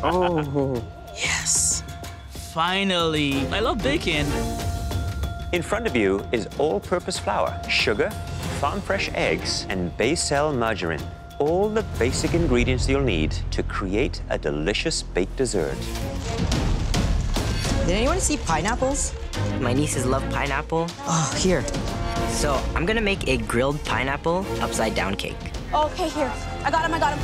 Oh. Yes. Finally. I love baking. In front of you is all-purpose flour, sugar, farm-fresh eggs, and Baicel margarine. All the basic ingredients you'll need to create a delicious baked dessert. Did anyone see pineapples? My nieces love pineapple. Oh, here. So I'm gonna make a grilled pineapple upside-down cake. Okay, here. I got him.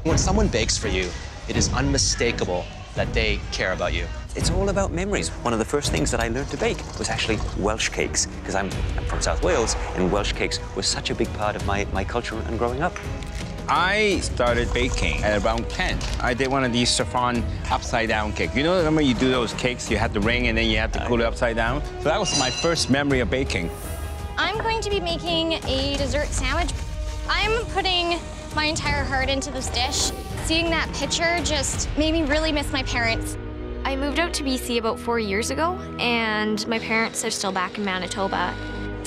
When someone bakes for you, it is unmistakable that they care about you. It's all about memories. One of the first things that I learned to bake was actually Welsh cakes, because I'm from South Wales, and Welsh cakes was such a big part of my culture and growing up. I started baking at around 10. I did one of these chiffon upside-down cake. You know, remember you do those cakes, you have the ring and then you have to cool it upside down? So that was my first memory of baking. I'm going to be making a dessert sandwich. I'm putting my entire heart into this dish. Seeing that picture just made me really miss my parents. I moved out to BC about 4 years ago, and my parents are still back in Manitoba.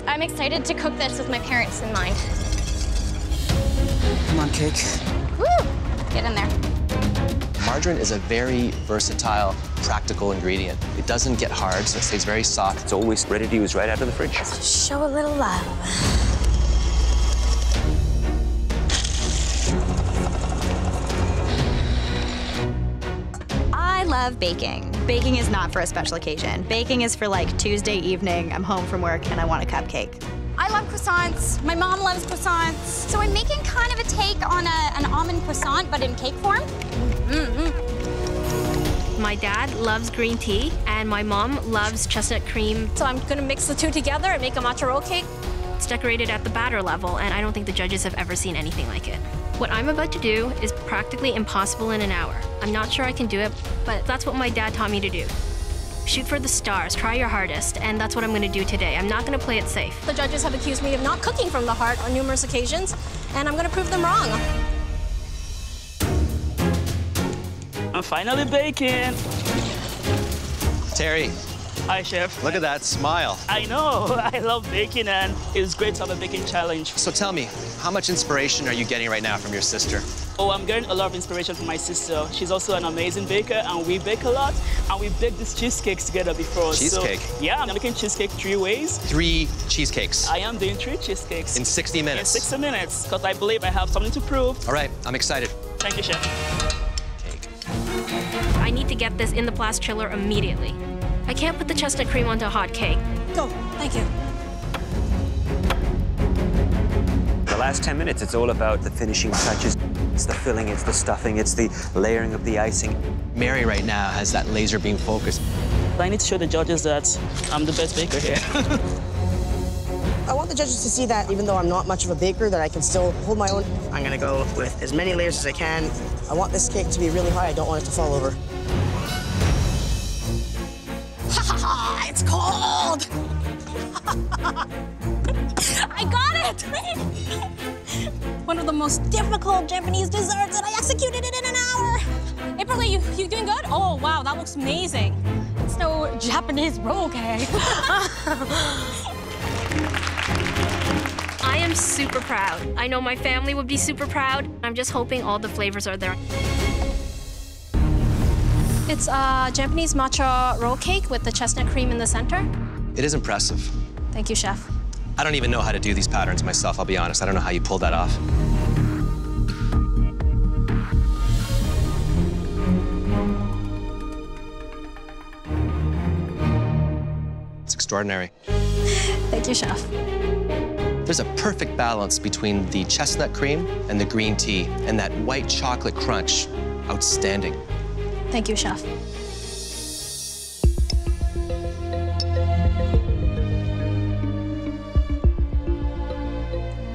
I'm excited to cook this with my parents in mind. Come on, cake. Woo! Get in there. Margarine is a very versatile, practical ingredient. It doesn't get hard, so it stays very soft. It's always ready to use right out of the fridge. Show a little love. I love baking. Baking is not for a special occasion. Baking is for like Tuesday evening, I'm home from work and I want a cupcake. I love croissants. My mom loves croissants. So I'm making kind of a take on an almond croissant, but in cake form. My dad loves green tea, and my mom loves chestnut cream. So I'm gonna mix the two together and make a matcha roll cake. It's decorated at the batter level, and I don't think the judges have ever seen anything like it. What I'm about to do is practically impossible in an hour. I'm not sure I can do it, but that's what my dad taught me to do. Shoot for the stars, try your hardest, and that's what I'm gonna do today. I'm not gonna play it safe. The judges have accused me of not cooking from the heart on numerous occasions, and I'm gonna prove them wrong. I'm finally baking. Terry, Hi, Chef. look at that smile. I know. I love baking, and it's great to have a baking challenge. So tell me, how much inspiration are you getting right now from your sister? Oh, I'm getting a lot of inspiration from my sister. She's also an amazing baker, and we bake a lot, and we baked these cheesecakes together before. Cheesecake? So, yeah, I'm making cheesecake 3 ways. 3 cheesecakes. I am doing 3 cheesecakes. In 60 minutes. In 60 minutes, because I believe I have something to prove. All right, I'm excited. Thank you, Chef. Cake. I need to get this in the blast chiller immediately. I can't put the chestnut cream onto a hot cake. Go, thank you. The last 10 minutes, it's all about the finishing touches. It's the filling, it's the stuffing, it's the layering of the icing. Mary right now has that laser beam focus. I need to show the judges that I'm the best baker here. I want the judges to see that even though I'm not much of a baker, that I can still hold my own. I'm gonna go with as many layers as I can. I want this cake to be really high. I don't want it to fall over. Ha ha ha! It's cold! I got it! One of the most difficult Japanese desserts, and I executed it in an hour. April, you doing good? Oh, wow, that looks amazing. It's no Japanese roll cake. I am super proud. I know my family would be super proud. I'm just hoping all the flavors are there. It's a Japanese matcha roll cake with the chestnut cream in the center. It is impressive. Thank you, Chef. I don't even know how to do these patterns myself, I'll be honest. I don't know how you pulled that off. It's extraordinary. Thank you, Chef. There's a perfect balance between the chestnut cream and the green tea, and that white chocolate crunch. Outstanding. Thank you, Chef.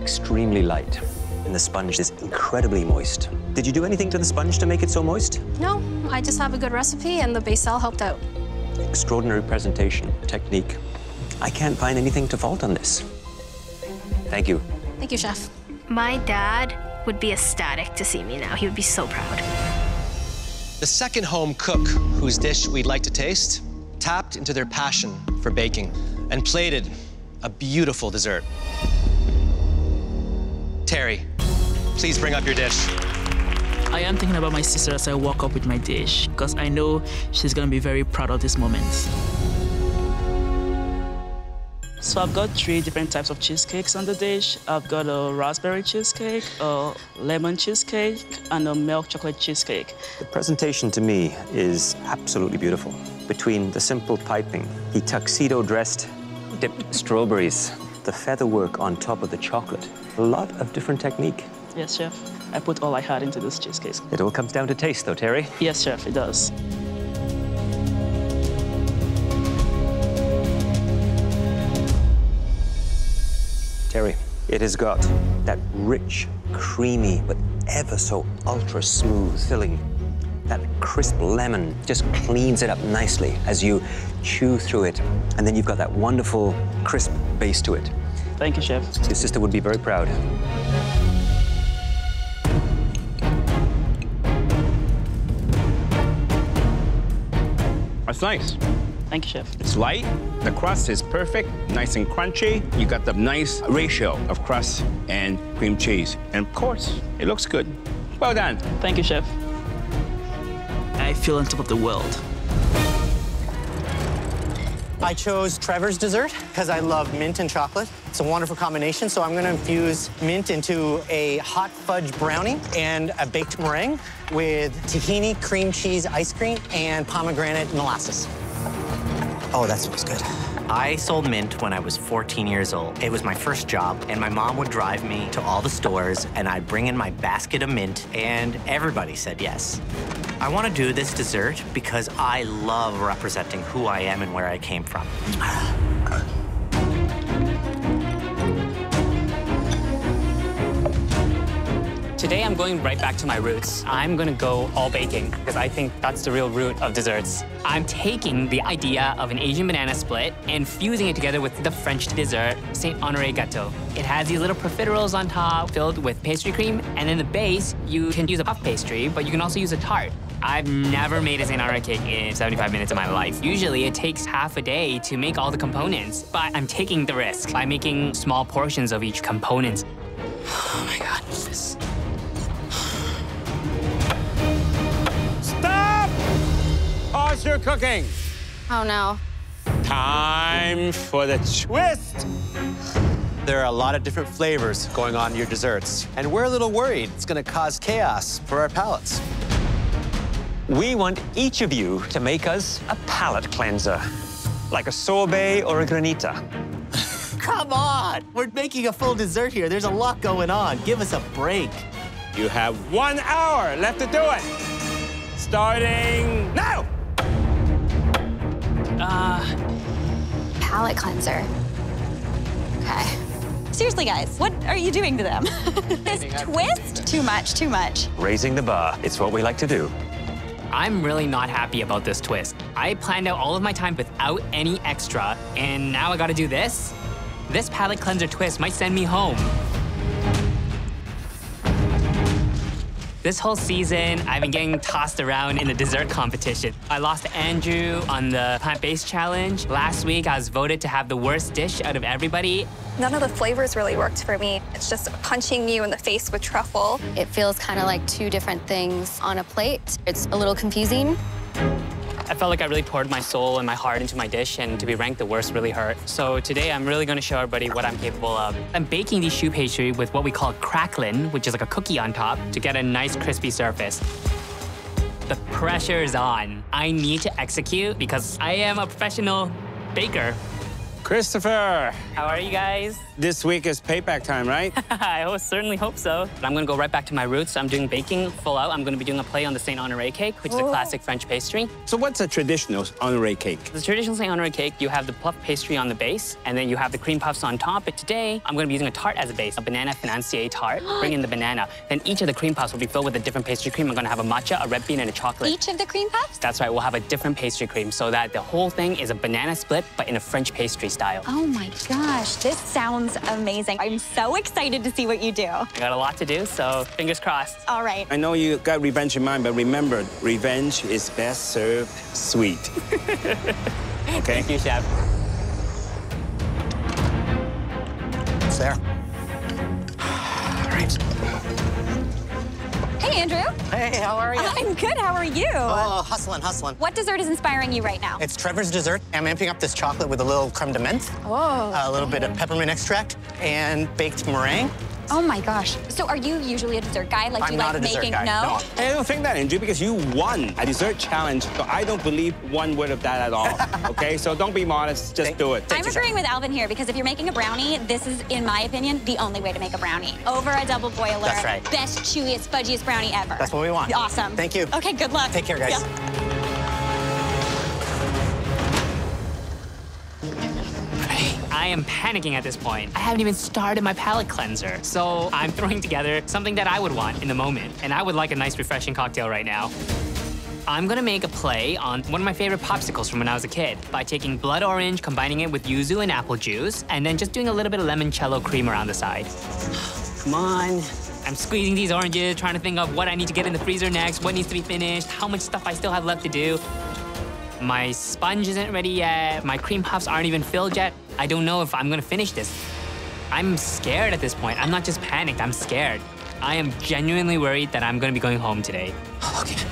Extremely light, and the sponge is incredibly moist. Did you do anything to the sponge to make it so moist? No, I just have a good recipe, and the Baicel helped out. Extraordinary presentation, technique. I can't find anything to fault on this. Thank you. Thank you, Chef. My dad would be ecstatic to see me now. He would be so proud. The second home cook whose dish we'd like to taste tapped into their passion for baking and plated a beautiful dessert. Terry, please bring up your dish. I am thinking about my sister as I walk up with my dish, because I know she's gonna be very proud of this moment. So I've got 3 different types of cheesecakes on the dish. I've got a raspberry cheesecake, a lemon cheesecake, and a milk chocolate cheesecake. The presentation to me is absolutely beautiful. Between the simple piping, the tuxedo-dressed dipped strawberries, the feather work on top of the chocolate, a lot of different technique. Yes, chef. I put all I had into this cheesecake. It all comes down to taste, though, Terry. Yes, chef, it does. Terry, it has got that rich, creamy, but ever so ultra smooth filling. That crisp lemon just cleans it up nicely as you chew through it. And then you've got that wonderful, crisp base to it. Thank you, chef. Your sister would be very proud. That's nice. Thank you, chef. It's light, the crust is perfect, nice and crunchy. You got the nice ratio of crust and cream cheese. And of course, it looks good. Well done. Thank you, chef. I feel on top of the world. I chose Trevor's dessert because I love mint and chocolate. It's a wonderful combination, so I'm gonna infuse mint into a hot fudge brownie and a baked meringue with tahini cream cheese ice cream and pomegranate molasses. Oh, that smells good. I sold mint when I was 14 years old. It was my first job, and my mom would drive me to all the stores, and I'd bring in my basket of mint, and everybody said yes. I want to do this dessert because I love representing who I am and where I came from. Today, I'm going right back to my roots. I'm gonna go all baking because I think that's the real root of desserts. I'm taking the idea of an Asian banana split and fusing it together with the French dessert, Saint Honoré gâteau. It has these little profiteroles on top filled with pastry cream, and in the base, you can use a puff pastry, but you can also use a tart. I've never made a Saint Honoré cake in 75 minutes of my life. Usually, it takes half a day to make all the components, but I'm taking the risk by making small portions of each component. Oh my God, this. Pause your cooking. Oh, no. Time for the twist. There are a lot of different flavors going on in your desserts, and we're a little worried it's going to cause chaos for our palates. We want each of you to make us a palate cleanser, like a sorbet or a granita. Come on! We're making a full dessert here. There's a lot going on. Give us a break. You have 1 hour left to do it. Starting now. Palate cleanser. Okay. Seriously, guys, what are you doing to them? This twist? Too much, too much. Raising the bar, it's what we like to do. I'm really not happy about this twist. I planned out all of my time without any extra, and now I gotta do this? This palate cleanser twist might send me home. This whole season, I've been getting tossed around in the dessert competition. I lost to Andrew on the plant-based challenge. Last week, I was voted to have the worst dish out of everybody. None of the flavors really worked for me. It's just punching you in the face with truffle. It feels kind of like 2 different things on a plate. It's a little confusing. I felt like I really poured my soul and my heart into my dish, and to be ranked the worst really hurt. So today, I'm really gonna show everybody what I'm capable of. I'm baking these choux pastry with what we call cracklin, which is like a cookie on top, to get a nice crispy surface. The pressure is on. I need to execute because I am a professional baker. Christopher. How are you guys? This week is payback time, right? I certainly hope so. I'm gonna go right back to my roots. I'm doing baking full out. I'm gonna be doing a play on the Saint Honoré cake, which is a classic French pastry. So what's a traditional Honoré cake? The traditional Saint Honoré cake, you have the puff pastry on the base, and then you have the cream puffs on top. But today, I'm gonna be using a tart as a base, a banana financier tart. Bring in the banana. Then each of the cream puffs will be filled with a different pastry cream. I'm gonna have a matcha, a red bean, and a chocolate. Each of the cream puffs? That's right, we'll have a different pastry cream so that the whole thing is a banana split, but in a French pastry style. Oh my gosh, this sounds amazing. I'm so excited to see what you do. I got a lot to do, so fingers crossed. All right. I know you got revenge in mind, but remember, revenge is best served sweet. Okay? Thank you, Chef. It's there. All right. Hey, Andrew. Hey, how are you? I'm good. How are you? Oh, hustling, hustling. What dessert is inspiring you right now? It's Trevor's dessert. I'm amping up this chocolate with a little creme de menthe, a little bit of peppermint extract, and baked meringue. Oh my gosh. So are you usually a dessert guy? Like, do I'm you not like a dessert making? guy, no. I don't think that, Andrew, because you won a dessert challenge, so I don't believe one word of that at all, okay? So don't be modest, just do it. I'm agreeing with Alvin here because if you're making a brownie, this is, in my opinion, the only way to make a brownie. Over a double boiler. That's right. Best, chewiest, fudgiest brownie ever. That's what we want. Awesome. Thank you. Okay, good luck. Take care, guys. Yeah. I am panicking at this point. I haven't even started my palate cleanser. So I'm throwing together something that I would want in the moment. And I would like a nice, refreshing cocktail right now. I'm gonna make a play on one of my favorite popsicles from when I was a kid by taking blood orange, combining it with yuzu and apple juice, and then just doing a little bit of limoncello cream around the side. Come on. I'm squeezing these oranges, trying to think of what I need to get in the freezer next, what needs to be finished, how much stuff I still have left to do. My sponge isn't ready yet. My cream puffs aren't even filled yet. I don't know if I'm gonna finish this. I'm scared at this point. I'm not just panicked, I'm scared. I am genuinely worried that I'm gonna be going home today. Okay.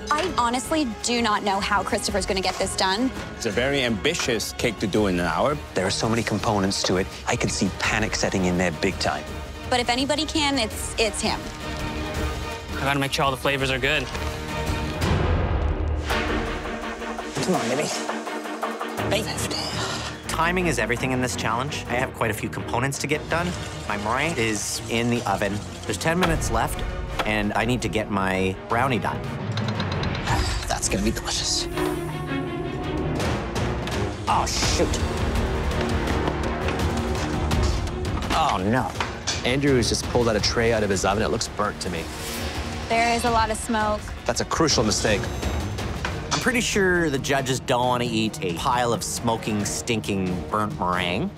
I honestly do not know how Christopher's gonna get this done. It's a very ambitious cake to do in an hour. There are so many components to it. I can see panic setting in there big time. But if anybody can, it's him. I gotta make sure all the flavors are good. Come on, baby. Timing is everything in this challenge. I have quite a few components to get done. My meringue is in the oven. There's 10 minutes left, and I need to get my brownie done. That's gonna be delicious. Oh, shoot. Oh, no. Andrew has just pulled out a tray out of his oven. It looks burnt to me. There is a lot of smoke. That's a crucial mistake. I'm pretty sure the judges don't want to eat a pile of smoking, stinking, burnt meringue.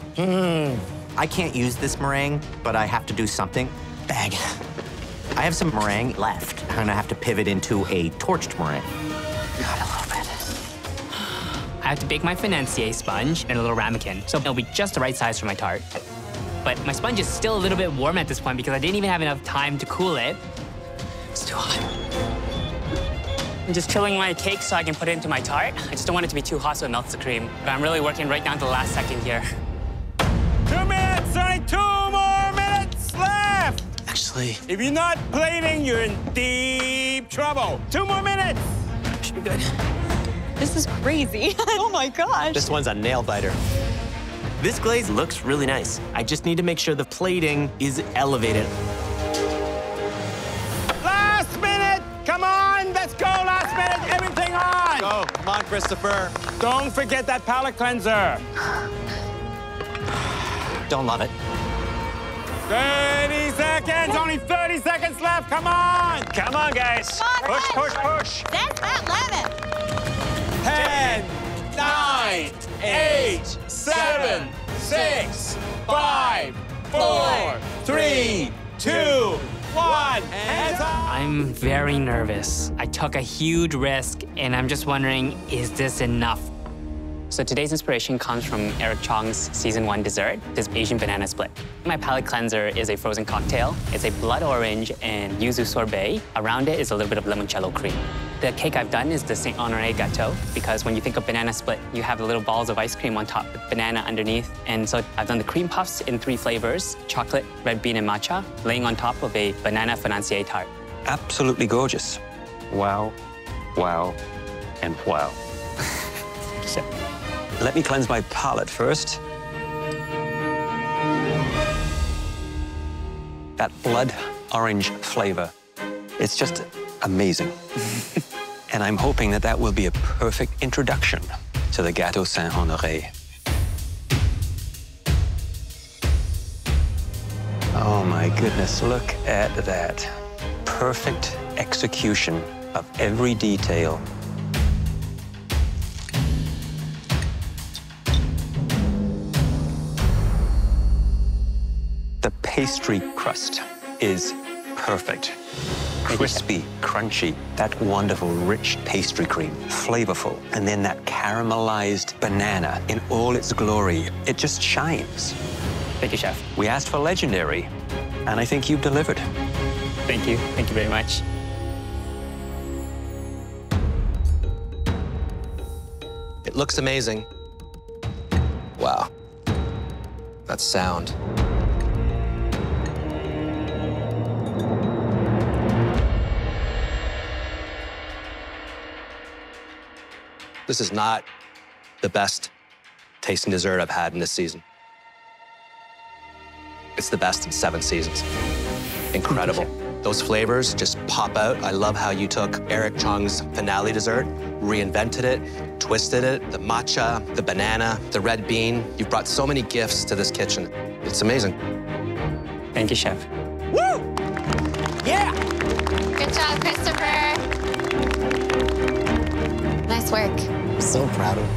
I can't use this meringue, but I have to do something. Bag. I have some meringue left, and I have to pivot into a torched meringue. Got a little bit. I have to bake my financier sponge in a little ramekin, so it'll be just the right size for my tart. But my sponge is still a little bit warm at this point because I didn't even have enough time to cool it. It's too hot. I'm just chilling my cake so I can put it into my tart. I just don't want it to be too hot so it melts the cream. But I'm really working right down to the last second here. 2 minutes, only 2 more minutes left. Actually, if you're not plating, you're in deep trouble. 2 more minutes. Should be good. This is crazy. Oh my gosh. this one's a nail biter. This glaze looks really nice. I just need to make sure the plating is elevated. Last minute. Come on, let's go. Last minute, everything on. Go, come on, Christopher. Don't forget that palate cleanser. Don't love it. 30 seconds, only 30 seconds left. Come on. Come on, guys. Come on, Push. That's that lemon. 10, 9, 8, 7, 6, 5, 4, 3, 2, 1. Hands up. I'm very nervous. I took a huge risk, and I'm just wondering, is this enough? So today's inspiration comes from Eric Chong's Season 1 dessert, this Asian banana split. My palate cleanser is a frozen cocktail. It's a blood orange and yuzu sorbet. Around it is a little bit of limoncello cream. The cake I've done is the Saint Honoré gâteau, because when you think of banana split, you have the little balls of ice cream on top with banana underneath. And so I've done the cream puffs in 3 flavors, chocolate, red bean, and matcha, laying on top of a banana financier tart. Absolutely gorgeous. Wow, wow, and wow. So, Let me cleanse my palate first. That blood orange flavor, it's just amazing. And I'm hoping that that will be a perfect introduction to the Gâteau Saint Honoré. Oh my goodness, look at that. Perfect execution of every detail. The pastry crust is perfect. Crispy, crunchy, that wonderful, rich pastry cream, flavorful, and then that caramelized banana in all its glory. It just shines. thank you, Chef. We asked for legendary. and I think you've delivered. Thank you. Thank you very much. It looks amazing. Wow. That sound. This is not the best tasting dessert I've had in this season. It's the best in 7 seasons. Incredible. Those flavors just pop out. I love how you took Eric Chong's finale dessert, reinvented it, twisted it, the matcha, the banana, the red bean. You've brought so many gifts to this kitchen. It's amazing. Thank you, Chef. Woo! Yeah! Good job, Christopher. Nice work. I'm so proud of you.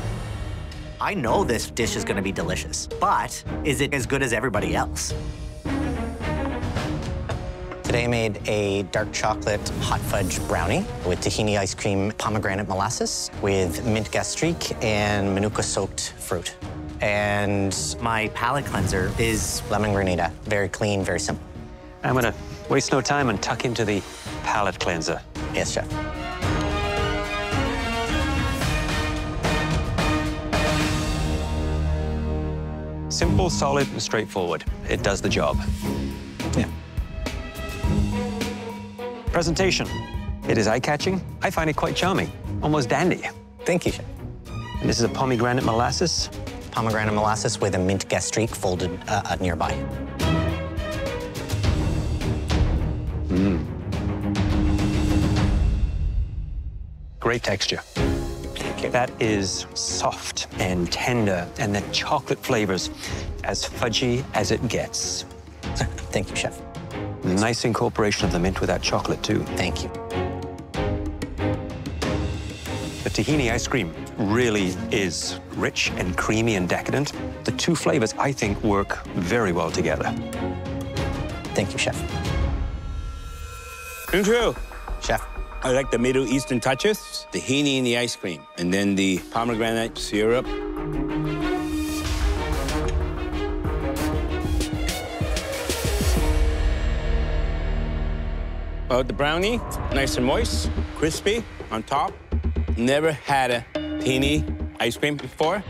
I know this dish is going to be delicious, but is it as good as everybody else? Today I made a dark chocolate hot fudge brownie with tahini ice cream, pomegranate molasses, with mint gastrique and manuka-soaked fruit. And my palate cleanser is lemon grenada. Very clean, very simple. I'm gonna waste no time and tuck into the palate cleanser. Yes, chef. Simple, solid, and straightforward. It does the job. Yeah. Presentation. It is eye-catching. I find it quite charming, almost dandy. Thank you, chef. And this is a pomegranate molasses. Pomegranate molasses with a mint gastrique folded nearby. Great texture. That is soft and tender, and the chocolate flavors as fudgy as it gets. Thank you, chef. Nice incorporation of the mint with that chocolate, too. Thank you. The tahini ice cream really is rich and creamy and decadent. The 2 flavors, I think, work very well together. Thank you, chef. True. Chef. I like the Middle Eastern touches, the tahini in the ice cream, and then the pomegranate syrup. The brownie, nice and moist, crispy on top. Never had a tahini ice cream before.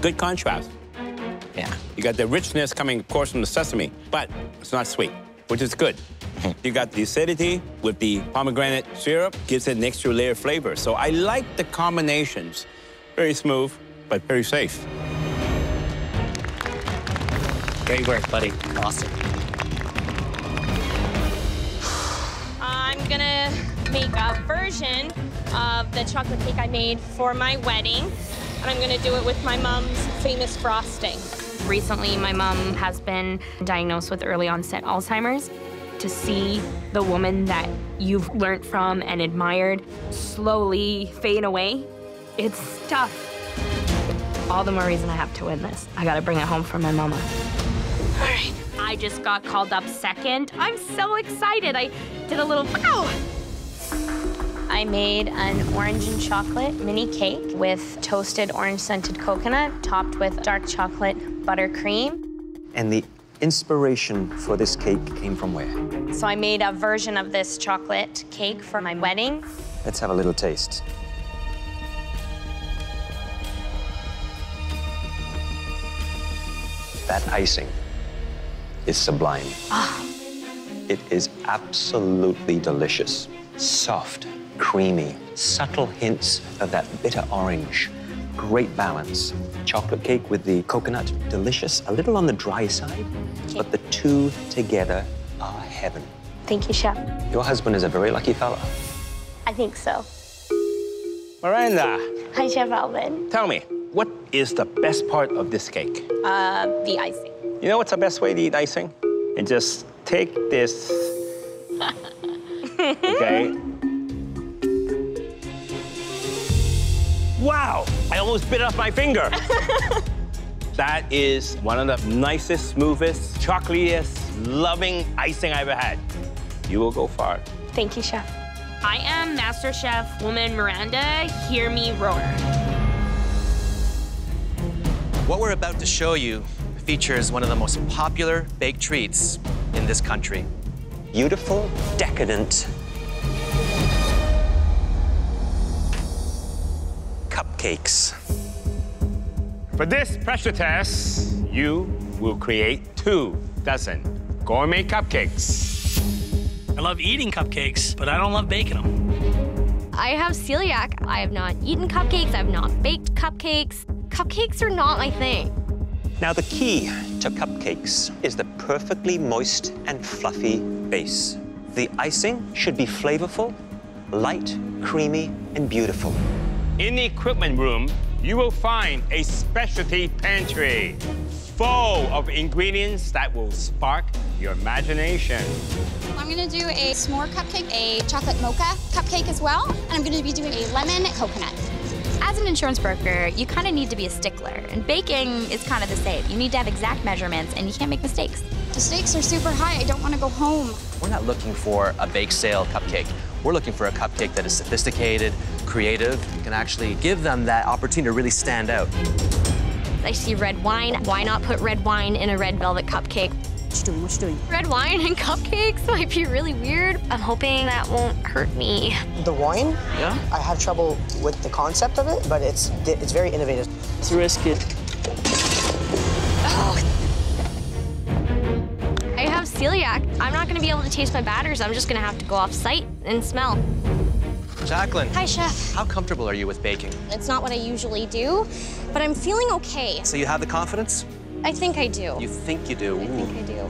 Good contrast. Yeah. You got the richness coming, of course, from the sesame, but it's not sweet, which is good. You got the acidity with the pomegranate syrup, gives it an extra layer of flavor. So I like the combinations. Very smooth, but very safe. Great work, buddy. Awesome. I'm gonna make a version of the chocolate cake I made for my wedding, and I'm gonna do it with my mom's famous frosting. Recently, my mom has been diagnosed with early onset Alzheimer's. To see the woman that you've learned from and admired slowly fade away, it's tough. All the more reason I have to win this. I gotta bring it home for my mama. All right, I just got called up second. I'm so excited. I did a little wow. I made an orange and chocolate mini cake with toasted orange-scented coconut, topped with dark chocolate buttercream. And the inspiration for this cake came from where? So I made a version of this chocolate cake for my wedding. Let's have a little taste. That icing is sublime. It is absolutely delicious. Soft, creamy, subtle hints of that bitter orange. Great balance. Chocolate cake with the coconut, delicious. A little on the dry side, but the 2 together are heaven. Thank you, Chef. Your husband is a very lucky fella. I think so. Miranda. Hi, Chef Alvin. Tell me, what is the best part of this cake? The icing. You know what's the best way to eat icing? And just take this, okay? Wow, I almost bit off my finger. That is one of the nicest, smoothest, chocolatiest, loving icing I've ever had. You will go far. Thank you, Chef. I am MasterChef woman Miranda. Hear me roar. What we're about to show you features one of the most popular baked treats in this country. Beautiful, decadent cupcakes. For this pressure test, you will create 2 dozen gourmet cupcakes. I love eating cupcakes, but I don't love baking them. I have celiac. I have not eaten cupcakes. I have not baked cupcakes. Cupcakes are not my thing. Now, the key to cupcakes is the perfectly moist and fluffy base. The icing should be flavorful, light, creamy, and beautiful. In the equipment room, you will find a specialty pantry full of ingredients that will spark your imagination. I'm gonna do a s'more cupcake, a chocolate mocha cupcake as well, and I'm gonna be doing a lemon coconut. As an insurance broker, you kind of need to be a stickler, and baking is kind of the same. You need to have exact measurements, and you can't make mistakes. The stakes are super high. I don't want to go home. We're not looking for a bake sale cupcake. We're looking for a cupcake that is sophisticated, creative, can actually give them that opportunity to really stand out. I see red wine. Why not put red wine in a red velvet cupcake? What you doing? What you doing? Red wine and cupcakes might be really weird. I'm hoping that won't hurt me. The wine? Yeah? I have trouble with the concept of it, but it's very innovative. Let's risk it. Oh. I have celiac. I'm not gonna be able to taste my batters. I'm just gonna have to go off site and smell. Jacqueline. Hi, Chef. How comfortable are you with baking? It's not what I usually do, but I'm feeling okay. So you have the confidence? I think I do. You think you do? I think I do.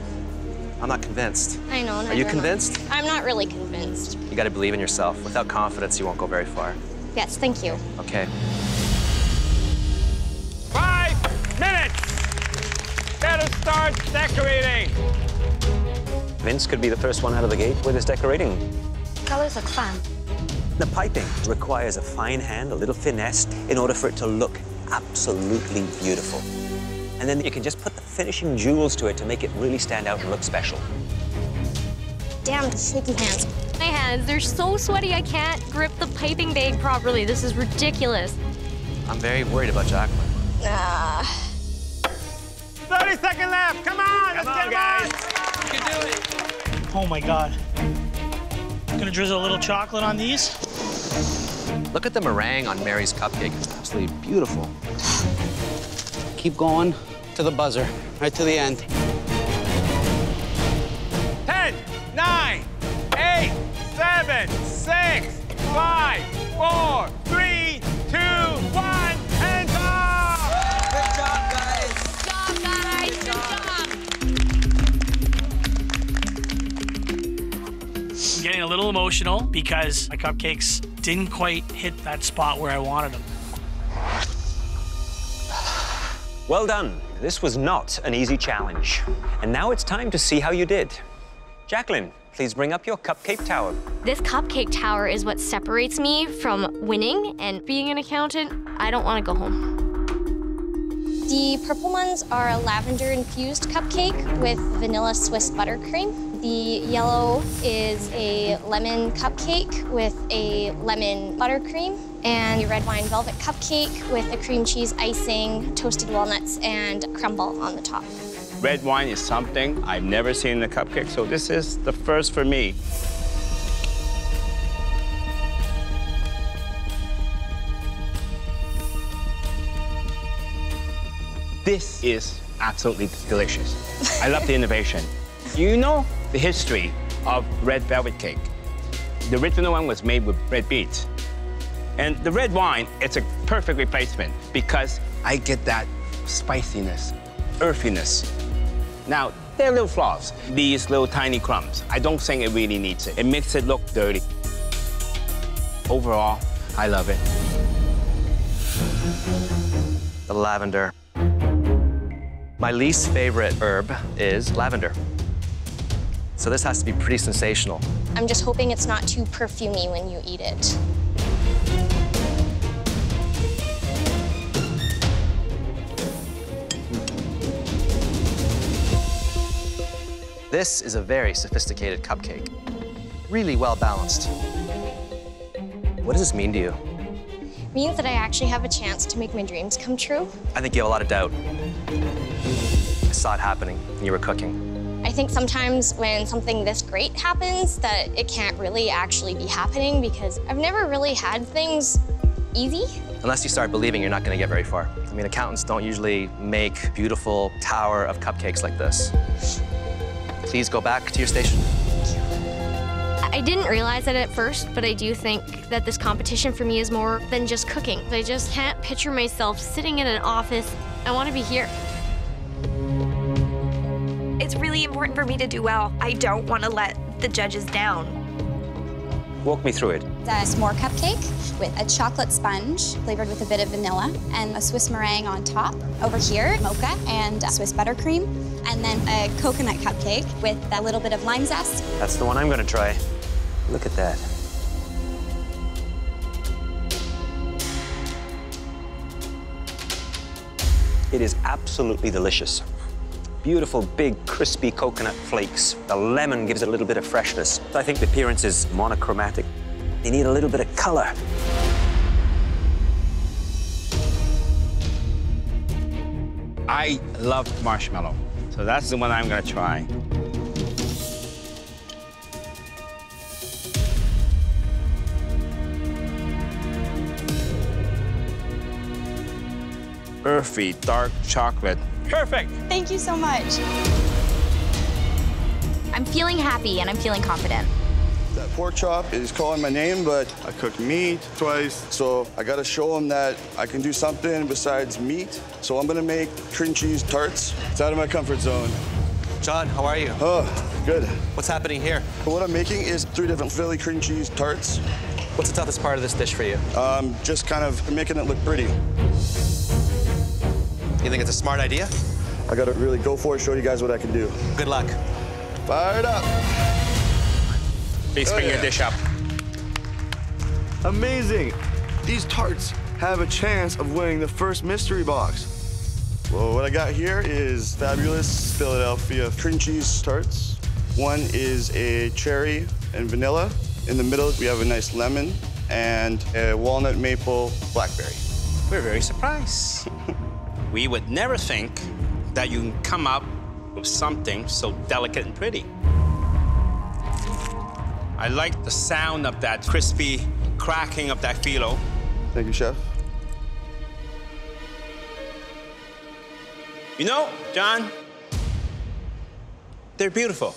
I'm not convinced. I know. Are you convinced? I'm not really convinced. You got to believe in yourself. Without confidence, you won't go very far. Yes, thank you. Okay. 5 minutes! Better start decorating. Vince could be the first one out of the gate with his decorating. Colors look fun. The piping requires a fine hand, a little finesse, in order for it to look absolutely beautiful. And then you can just put the finishing jewels to it to make it really stand out and look special. Damn, shaky hands. My hands, they're so sweaty I can't grip the piping bag properly. This is ridiculous. I'm very worried about Jacqueline. 30 seconds left. Come on, let's get guys. You can do it. Oh my God. Gonna drizzle a little chocolate on these. Look at the meringue on Mary's cupcake. It's absolutely beautiful. Keep going to the buzzer, right to the end. 10, 9, 8, 7, 6, 5, 4, 3, 2, 1, hands up! Good job, guys. Good job, guys. Good job. I'm getting a little emotional because my cupcakes didn't quite hit that spot where I wanted them. Well done. This was not an easy challenge. And now it's time to see how you did. Jacqueline, please bring up your cupcake tower. This cupcake tower is what separates me from winning and being an accountant. I don't want to go home. The purple ones are a lavender-infused cupcake with vanilla Swiss buttercream. The yellow is a lemon cupcake with a lemon buttercream. And the red wine velvet cupcake with a cream cheese icing, toasted walnuts, and crumble on the top. Red wine is something I've never seen in a cupcake, so this is the first for me. This is absolutely delicious. I love the innovation. You know the history of red velvet cake. The original one was made with red beets. And the red wine, it's a perfect replacement because I get that spiciness, earthiness. Now, there are little flaws. These little tiny crumbs. I don't think it really needs it. It makes it look dirty. Overall, I love it. The lavender. My least favorite herb is lavender. So this has to be pretty sensational. I'm just hoping it's not too perfumey when you eat it. This is a very sophisticated cupcake. Really well balanced. What does this mean to you? means that I actually have a chance to make my dreams come true. I think you have a lot of doubt. I saw it happening when you were cooking. I think sometimes when something this great happens, that it can't really actually be happening because I've never really had things easy. Unless you start believing, you're not going to get very far. I mean, accountants don't usually make beautiful tower of cupcakes like this. Please go back to your station. I didn't realize it at first, but I do think that this competition for me is more than just cooking. I just can't picture myself sitting in an office. I want to be here. It's really important for me to do well. I don't want to let the judges down. Walk me through it. A s'more cupcake with a chocolate sponge flavored with a bit of vanilla and a Swiss meringue on top. Over here, mocha and Swiss buttercream. And then a coconut cupcake with a little bit of lime zest. That's the one I'm going to try. Look at that. It is absolutely delicious. Beautiful, big, crispy coconut flakes. The lemon gives it a little bit of freshness. I think the appearance is monochromatic. You need a little bit of color. I love marshmallow, so that's the one I'm gonna try. Earthy, dark chocolate. Perfect. Thank you so much. I'm feeling happy and I'm feeling confident. That pork chop is calling my name, but I cooked meat twice, so I gotta show them that I can do something besides meat. So I'm gonna make cream cheese tarts. It's out of my comfort zone. John, how are you? Oh, good. What's happening here? What I'm making is 3 different Philly cream cheese tarts. What's the toughest part of this dish for you? Just kind of making it look pretty. You think it's a smart idea? I gotta really go for it, show you guys what I can do. Good luck. Fired up. Please bring your dish up. Amazing. These tarts have a chance of winning the first mystery box. Well, what I got here is fabulous Philadelphia cream cheese tarts. One is a cherry and vanilla. In the middle, we have a nice lemon and a walnut maple blackberry. We're very surprised. We would never think that you can come up with something so delicate and pretty. I like the sound of that crispy cracking of that phyllo. Thank you, Chef. You know, John, they're beautiful.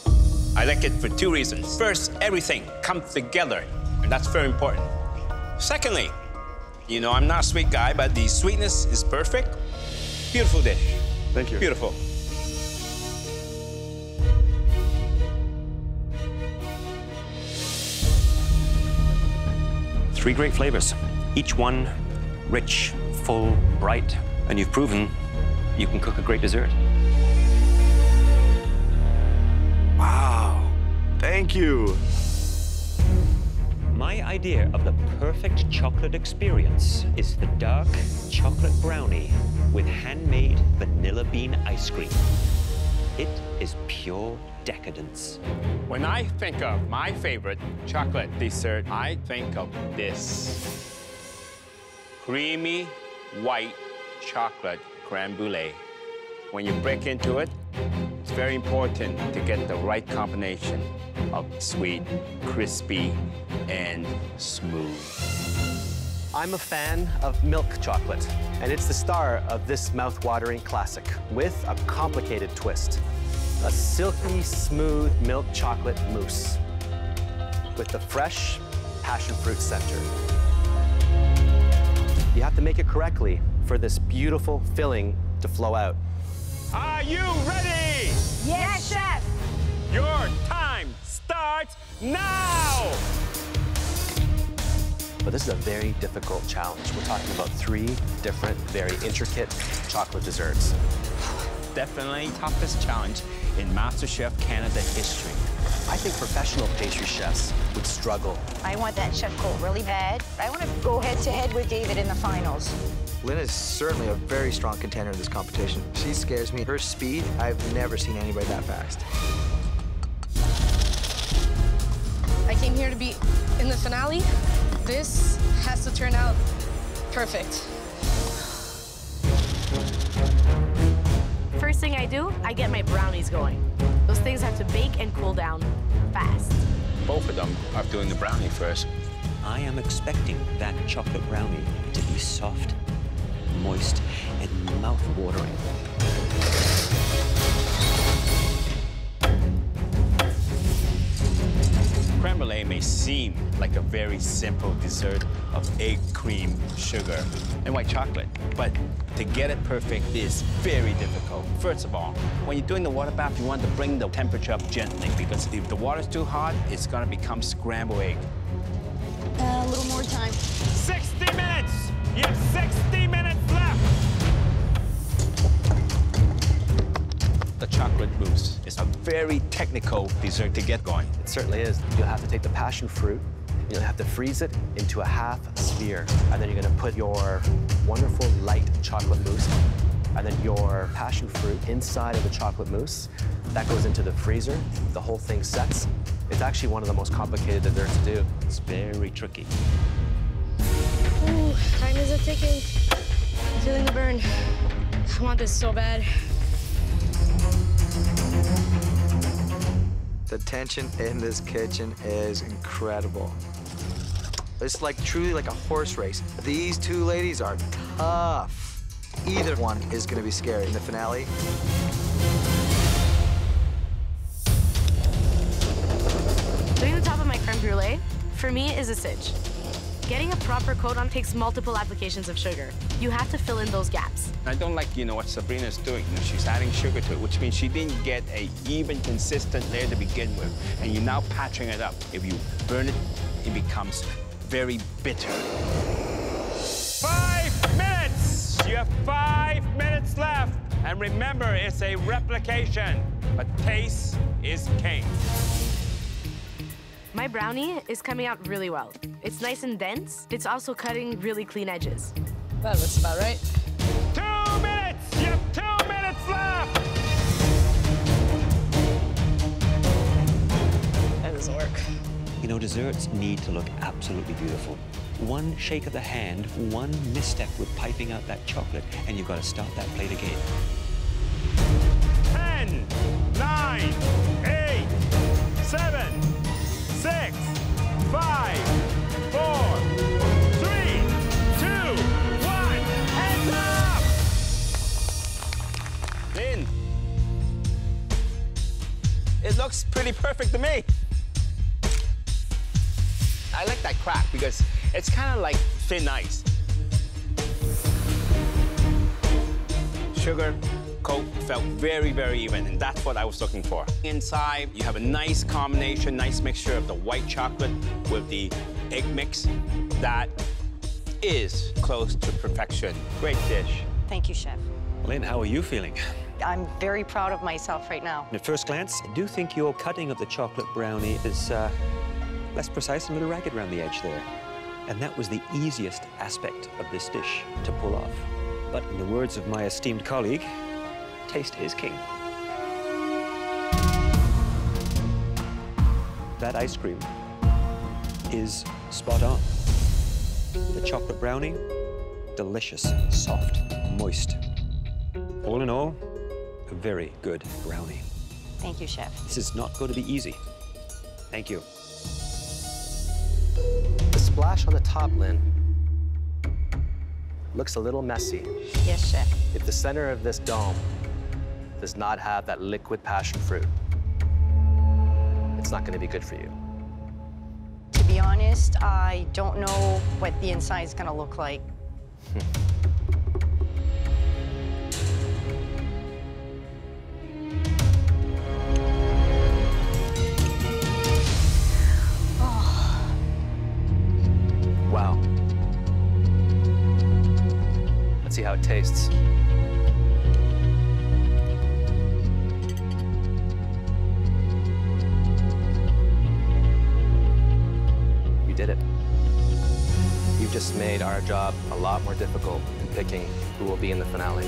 I like it for 2 reasons. First, everything comes together, and that's very important. Secondly, you know, I'm not a sweet guy, but the sweetness is perfect. Beautiful dish. Thank you. Beautiful. Three great flavors. Each one rich, full, bright, and you've proven you can cook a great dessert. Wow. Thank you. My idea of the perfect chocolate experience is the dark chocolate brownie with handmade vanilla bean ice cream. It is pure decadence. When I think of my favorite chocolate dessert, I think of this. Creamy white chocolate crème brûlée. When you break into it, it's very important to get the right combination of sweet, crispy, and smooth. I'm a fan of milk chocolate, and it's the star of this mouth-watering classic with a complicated twist. A silky, smooth milk chocolate mousse with the fresh passion fruit center. You have to make it correctly for this beautiful filling to flow out. Are you ready? Yes, Chef! Your time starts now! But this is a very difficult challenge. We're talking about 3 different, very intricate chocolate desserts. Definitely toughest challenge in MasterChef Canada history. I think professional pastry chefs would struggle. I want that chef coat really bad. I want to go head-to-head with David in the finals. Lynn is certainly a very strong contender in this competition. She scares me. Her speed, I've never seen anybody that fast. I came here to be in the finale. This has to turn out Perfect. First thing I do, I get my brownies going. Those things have to bake and cool down fast. Both of them are doing the brownie first. I am expecting that chocolate brownie to be soft, moist, and mouth-watering. Creme brulee may seem like a very simple dessert of egg, cream, sugar, and white chocolate, but to get it perfect is very difficult. First of all, when you're doing the water bath, you want to bring the temperature up gently, because if the water's too hot, it's gonna become scrambled egg. A little more time. 60 minutes! You have 60 minutes left! The chocolate mousse is a very technical dessert to get going. It certainly is. You'll have to take the passion fruit, you'll have to freeze it into a half sphere, and then you're gonna put your wonderful light chocolate mousse, and then your passion fruit inside of the chocolate mousse. That goes into the freezer, the whole thing sets. It's actually one of the most complicated desserts to do. It's very tricky. Ooh, time is ticking. I'm feeling the burn. I want this so bad. The tension in this kitchen is incredible. It's like truly like a horse race. These two ladies are tough. Either one is gonna be scary in the finale. Doing the top of my creme brulee, for me, is a cinch. Getting a proper coat on takes multiple applications of sugar. You have to fill in those gaps. I don't like, what Sabrina's doing. She's adding sugar to it, which means she didn't get a even, consistent layer to begin with, and you're now patching it up. If you burn it, it becomes very bitter. 5 minutes! You have 5 minutes left. And remember, it's a replication, but taste is king. My brownie is coming out really well. It's nice and dense. It's also cutting really clean edges. That looks about right. 2 minutes! You have 2 minutes left! That doesn't work. Desserts need to look absolutely beautiful. One shake of the hand, one misstep with piping out that chocolate, and you've got to start that plate again. 10, 9, 8, 7, 6, 5, 4, 3, 2, 1, hands up! In. It looks pretty perfect to me. I like that crack because it's kind of like thin ice. Sugar, coat felt very, very even, and that's what I was looking for. Inside, you have a nice combination, nice mixture of the white chocolate with the egg mix. That is close to perfection. Great dish. Thank you, Chef. Lynn, how are you feeling? I'm very proud of myself right now. At first glance, I do think your cutting of the chocolate brownie is less precise and a little ragged around the edge there. And that was the easiest aspect of this dish to pull off. But in the words of my esteemed colleague, taste is king. That ice cream is spot on. The chocolate brownie, delicious, soft, moist. All in all, a very good brownie. Thank you, Chef. This is not going to be easy. Thank you. The splash on the top, Lynn, looks a little messy. Yes, Chef. If the center of this dome does not have that liquid passion fruit, it's not going to be good for you. To be honest, I don't know what the inside is going to look like. Wow. Let's see how it tastes. You did it. You've just made our job a lot more difficult in picking who will be in the finale.